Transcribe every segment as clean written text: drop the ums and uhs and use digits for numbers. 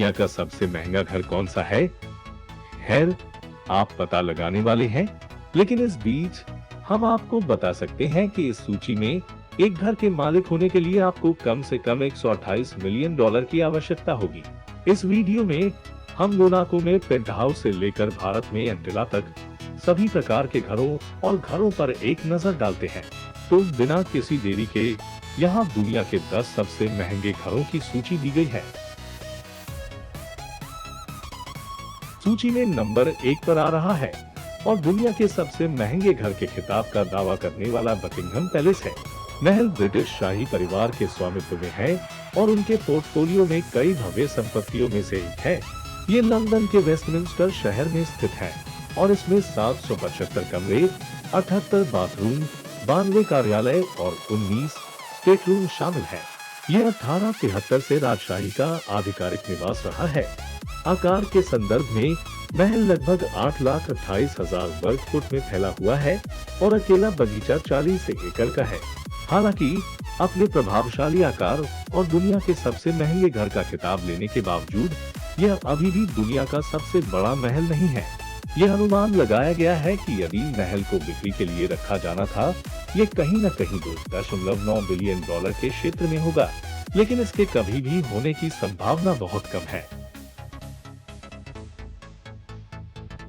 दुनिया का सबसे महंगा घर कौन सा है? खैर, आप पता लगाने वाले हैं, लेकिन इस बीच हम आपको बता सकते हैं कि इस सूची में एक घर के मालिक होने के लिए आपको कम से कम 128 मिलियन डॉलर की आवश्यकता होगी। इस वीडियो में हम मोनाको में पेंट हाउस से लेकर भारत में एंटिला तक सभी प्रकार के घरों और घरों पर एक नजर डालते हैं। तो बिना किसी देरी के यहाँ दुनिया के 10 सबसे महंगे घरों की सूची दी गई है। सूची में नंबर 1 पर आ रहा है और दुनिया के सबसे महंगे घर के खिताब का दावा करने वाला बकिंघम पैलेस है। महल ब्रिटिश शाही परिवार के स्वामित्व में है और उनके पोर्टफोलियो में कई भव्य संपत्तियों में से एक है। ये लंदन के वेस्टमिंस्टर शहर में स्थित है और इसमें 775 कमरे, 78 बाथरूम, 92 कार्यालय और 19 स्टेटरूम शामिल है। यह 1873 से राजशाही का आधिकारिक निवास रहा है। आकार के संदर्भ में महल लगभग 8,28,000 वर्ग फुट में फैला हुआ है और अकेला बगीचा 40 एकड़ का है। हालांकि अपने प्रभावशाली आकार और दुनिया के सबसे महंगे घर का खिताब लेने के बावजूद यह अभी भी दुनिया का सबसे बड़ा महल नहीं है। यह अनुमान लगाया गया है कि यदि महल को बिक्री के लिए रखा जाना था, ये कहीं न कहीं 2.9 बिलियन डॉलर के क्षेत्र में होगा, लेकिन इसके कभी भी होने की संभावना बहुत कम है।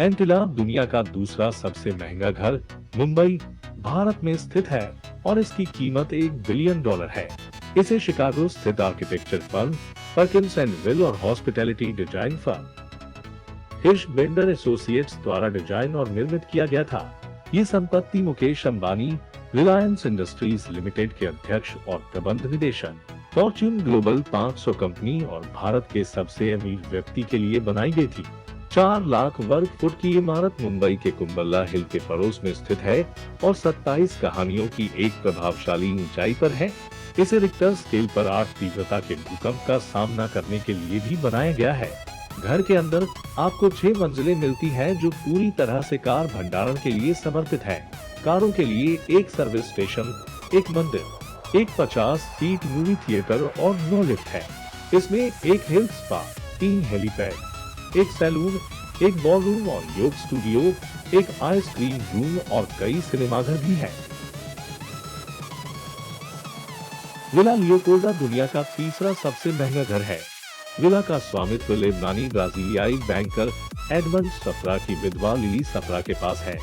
एंटिला दुनिया का दूसरा सबसे महंगा घर मुंबई, भारत में स्थित है और इसकी कीमत 1 बिलियन डॉलर है। इसे शिकागो स्थित architecture firm Perkins and Will और hospitality design firm Hirsch Bedner Associates द्वारा डिजाइन और निर्मित किया गया था। ये संपत्ति मुकेश अंबानी, रिलायंस इंडस्ट्रीज लिमिटेड के अध्यक्ष और प्रबंध निदेशक, फॉर्च्यून ग्लोबल 500 कंपनी और भारत के सबसे अमीर व्यक्ति के लिए बनाई गई थी। 4 लाख वर्ग फुट की इमारत मुंबई के कुंबल्ला हिल के पड़ोस में स्थित है और 27 कहानियों की एक प्रभावशाली ऊंचाई पर है। इसे रिक्टर स्केल पर 8 तीव्रता के भूकंप का सामना करने के लिए भी बनाया गया है। घर के अंदर आपको 6 मंजिलें मिलती हैं जो पूरी तरह से कार भंडारण के लिए समर्पित है। कारों के लिए एक सर्विस स्टेशन, एक मंदिर, एक 50 सीट मूवी थिएटर और 9 लिफ्ट है। इसमें एक हिल स्पा, 3 हेलीपैड, एक सैलून, एक बॉलरूम और योग स्टूडियो, एक आइसक्रीम रूम और कई सिनेमाघर भी हैं। विला लियोपोल्डा दुनिया का तीसरा सबसे महंगा घर है। विला का स्वामित्व लेबनानी ब्राजीलियाई बैंकर एडमंड सफरा की विधवा लिली सफरा के पास है।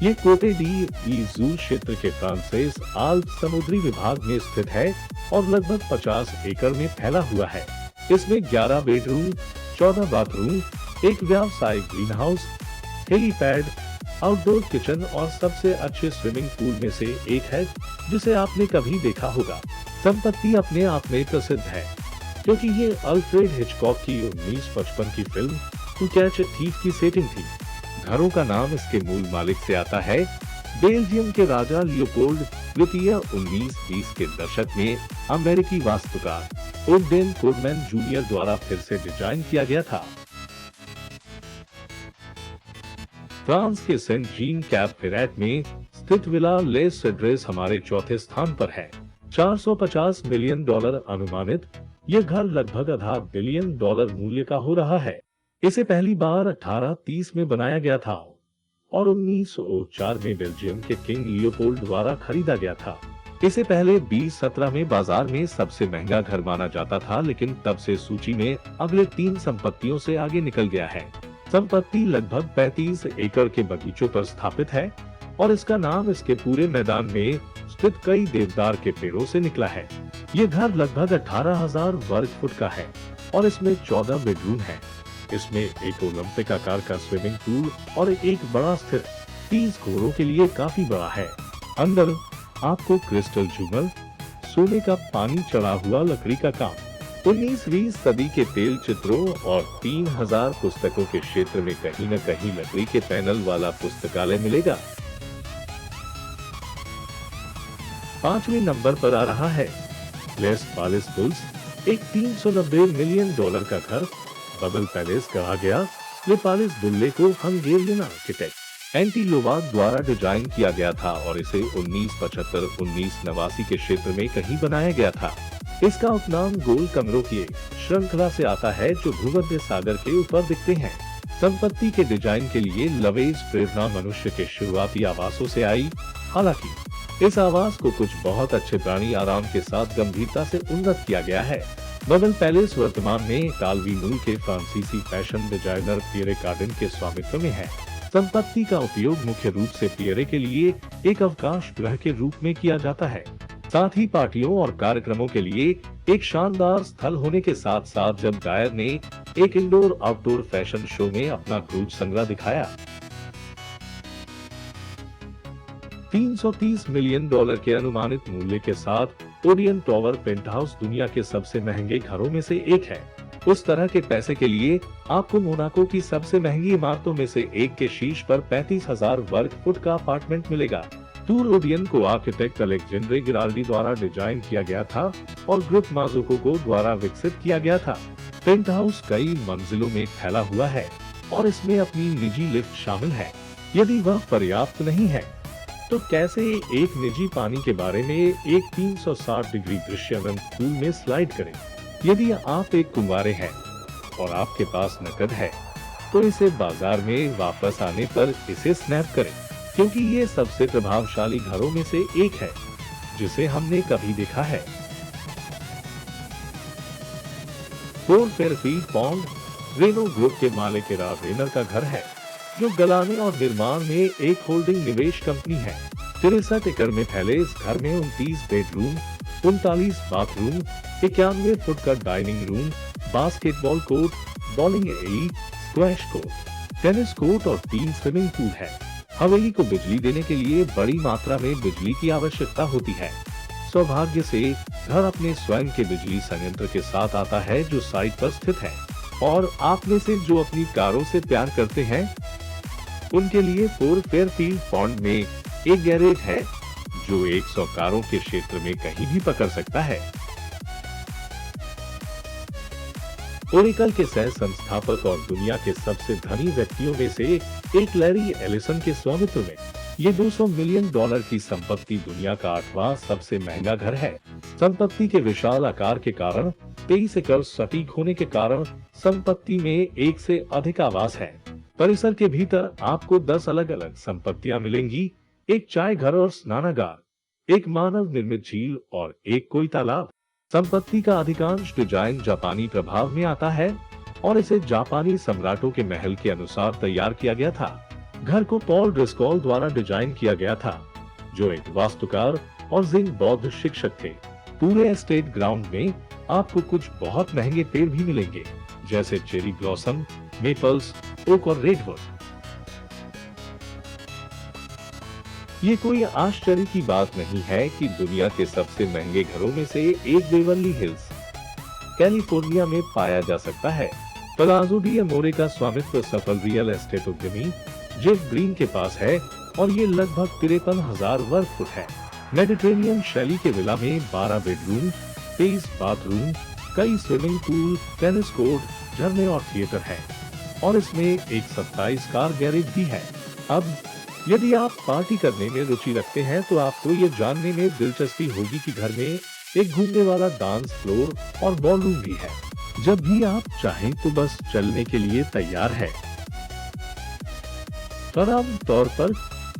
ये कोटे डी इजूर क्षेत्र के फ्रांसेस आल्प समुद्री विभाग में स्थित है और लगभग 50 एकड़ में फैला हुआ है। इसमें 11 बेडरूम, 14 बाथरूम, एक व्यावसायिक green house, helipad, outdoor kitchen और सबसे अच्छे स्विमिंग पूल में से एक है जिसे आपने कभी देखा होगा। संपत्ति अपने आप में प्रसिद्ध है क्योंकि ये अल्फ्रेड हिचकॉक की 1955 की film to catch a thief की सेटिंग थी। घरों का नाम इसके मूल मालिक से आता है। बेल्जियम के राजा लियोपोल्ड द्वितीय 1920 के दशक में अमेरिकी वास्तुकार ओडेन कोडमैन जूनियर द्वारा फिर से डिजाइन किया गया था। फ्रांस के सेंट जीन कैप फेरेट में स्थित विला ले सेड्रेस हमारे चौथे स्थान पर है। 450 मिलियन डॉलर अनुमानित यह घर लगभग आधा बिलियन डॉलर मूल्य का हो रहा है। इसे पहली बार 1830 में बनाया गया था और 1904 में बेल्जियम के किंग लियोपोल्ड द्वारा खरीदा गया था। इसे पहले 2017 में बाजार में सबसे महंगा घर माना जाता था, लेकिन तब से सूची में अगले 3 संपत्तियों से आगे निकल गया है। संपत्ति लगभग 35 एकड़ के बगीचों पर स्थापित है और इसका नाम इसके पूरे मैदान में स्थित कई देवदार के पेड़ों से निकला है। ये घर लगभग 18,000 वर्ग फुट का है और इसमें 14 बेडरूम है। इसमें एक ओलंपिक आकार का स्विमिंग पूल और एक बड़ा स्थिर 30 घोड़ों के लिए काफी बड़ा है। अंदर आपको क्रिस्टल झूमर, सोने का पानी चढ़ा हुआ लकड़ी का काम, 19वीं सदी के तेल चित्रों और 3000 पुस्तकों के क्षेत्र में कहीं न कहीं लकड़ी के पैनल वाला पुस्तकालय मिलेगा। 5वें नंबर पर आ रहा है लेस पालेस बुल्स, एक 390 मिलियन डॉलर का घर। बबल पैलेस कहा गया। ले पालेस बुल्ले को हंगेरियन आर्किटेक्ट एंटी लोवाक द्वारा डिजाइन किया गया था और इसे 1975-1989 के क्षेत्र में कहीं बनाया गया था। इसका उपनाम गोल कमरों की एक श्रृंखला से आता है जो भूमध्य सागर के ऊपर दिखते हैं। संपत्ति के डिजाइन के लिए लवेज प्रेरणा मनुष्य के शुरुआती आवासों से आई। हालांकि इस आवास को कुछ बहुत अच्छे प्राणी आराम के साथ गंभीरता से उन्नत किया गया है। बबल पैलेस वर्तमान में इतालवी मूल के फ्रांसीसी फैशन डिजाइनर पियरे कार्डन के स्वामित्व में है। संपत्ति का उपयोग मुख्य रूप से पियरे के लिए एक अवकाश गृह के रूप में किया जाता है, साथ ही पार्टियों और कार्यक्रमों के लिए एक शानदार स्थल होने के साथ साथ जब गायर ने एक इंडोर आउटडोर फैशन शो में अपना क्रूज संग्रह दिखाया। $330 मिलियन के अनुमानित मूल्य के साथ ओडियन टॉवर पेंट हाउस दुनिया के सबसे महंगे घरों में से एक है। उस तरह के पैसे के लिए आपको मोनाको की सबसे महंगी इमारतों में से एक के शीर्ष पर 35,000 वर्ग फुट का अपार्टमेंट मिलेगा। टूर ओडियन को आर्किटेक्ट अलेक्जेंड्रे गिराल्डी द्वारा डिजाइन किया गया था और ग्रुप माजुको को द्वारा विकसित किया गया था। पेंट हाउस कई मंजिलों में फैला हुआ है और इसमें अपनी निजी लिफ्ट शामिल है। यदि वह पर्याप्त नहीं है तो कैसे एक निजी पानी के बारे में एक 360 डिग्री दृश्यमान पूल में स्लाइड करें। यदि आप एक कुंवारे हैं और आपके पास नकद है तो इसे बाजार में वापस आने पर इसे स्नैप करें, क्योंकि ये सबसे प्रभावशाली घरों में से एक है जिसे हमने कभी देखा है। Fort Fairfield pond Reno group के मालिक राव रेनर का घर है, जो गलाने और निर्माण में एक होल्डिंग निवेश कंपनी है। 63 एकड़ में फैले इस घर में 29 बेडरूम, 39 बाथरूम, 91 फुट का dining room, basketball court, bowling alley, squash court, tennis court और 3 स्विमिंग पूल है। हवेली को बिजली देने के लिए बड़ी मात्रा में बिजली की आवश्यकता होती है। सौभाग्य से घर अपने स्वयं के बिजली संयंत्र के साथ आता है जो साइट पर स्थित है, और आप में से जो अपनी कारों से प्यार करते हैं उनके लिए फोर्ट फेयरफील्ड पॉन्ड में एक गैरेज है जो 100 कारों के क्षेत्र में कहीं भी पकड़ सकता है। ओरेकल के सह संस्थापक और दुनिया के सबसे धनी व्यक्तियों में से एक लैरी एलिसन के स्वामित्व में ये $200 मिलियन की संपत्ति दुनिया का 8वां सबसे महंगा घर है। संपत्ति के विशाल आकार के कारण, 23 एकड़ सटीक होने के कारण संपत्ति में एक से अधिक आवास है। परिसर के भीतर आपको 10 अलग अलग संपत्तियां मिलेंगी, एक चाय घर और स्नानागार, एक मानव निर्मित झील और एक कोई तालाब। संपत्ति का अधिकांश डिजाइन जापानी प्रभाव में आता है और इसे जापानी सम्राटों के महल के अनुसार तैयार किया गया था। घर को पॉल ड्रिस्कॉल द्वारा डिजाइन किया गया था, जो एक वास्तुकार और ज़ेन बौद्ध शिक्षक थे। पूरे एस्टेट ग्राउंड में आपको कुछ बहुत महंगे पेड़ भी मिलेंगे, जैसे चेरी ब्लॉसम, मेपल्स, ओक और रेडवुड। ये कोई आश्चर्य की बात नहीं है कि दुनिया के सबसे महंगे घरों में से एक बेवर्ली हिल्स, कैलिफोर्निया में पाया जा सकता है। पलाज़ो डी अमोरे का स्वामित्व सफल रियल एस्टेट उद्यमी जेफ ग्रीन के पास है और ये लगभग 53,000 वर्ग फुट है। मेडिटेरेनियन शैली के विला में 12 बेडरूम, 23 बाथरूम, कई स्विमिंग पूल, टेनिस कोर्ट, झरने और थिएटर है, और इसमें एक 27 कार गैरेज भी है। अब यदि आप पार्टी करने में रुचि रखते हैं तो आपको ये जानने में दिलचस्पी होगी कि घर में एक घूमने वाला डांस फ्लोर और बॉलरूम भी है। जब भी आप चाहें तो बस चलने के लिए तैयार है। आम तौर पर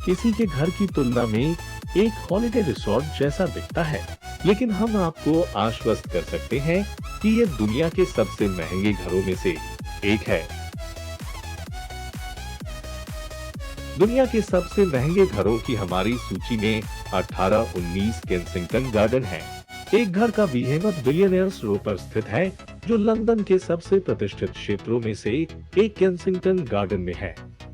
किसी के घर की तुलना में एक हॉलिडे रिसोर्ट जैसा दिखता है, लेकिन हम आपको आश्वस्त कर सकते हैं कि ये दुनिया के सबसे महंगे घरों में से एक है। दुनिया के सबसे महंगे घरों की हमारी सूची में 1819 केंसिंगटन गार्डन है। एक घर का बीहेमथ बिलियनियर्स रो पर स्थित है, जो लंदन के सबसे प्रतिष्ठित क्षेत्रों में से एक केंसिंगटन गार्डन में है।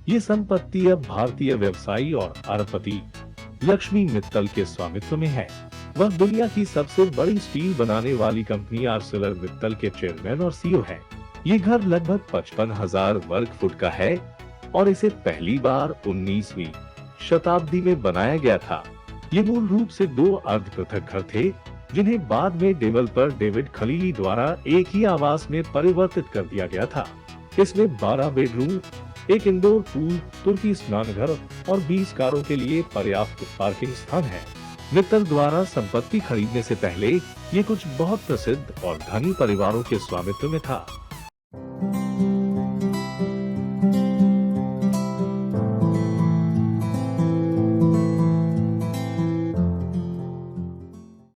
ये संपत्ति अब भारतीय व्यवसायी और अरबपति लक्ष्मी मित्तल के स्वामित्व में है। वह दुनिया की सबसे बड़ी स्टील बनाने वाली कंपनी आर्सेलर मित्तल के चेयरमैन और सीईओ है। ये घर लगभग 55,000 वर्ग फुट का है और इसे पहली बार 19वीं शताब्दी में बनाया गया था। ये मूल रूप से 2 अर्ध पृथक घर थे, जिन्हें बाद में डेवलपर डेविड खलीली द्वारा एक ही आवास में परिवर्तित कर दिया गया था। इसमें 12 बेडरूम, एक इंडोर पूल, तुर्की स्नानघर और 20 कारों के लिए पर्याप्त पार्किंग स्थान है। मित्तल द्वारा संपत्ति खरीदने से पहले ये कुछ बहुत प्रसिद्ध और धनी परिवारों के स्वामित्व में था।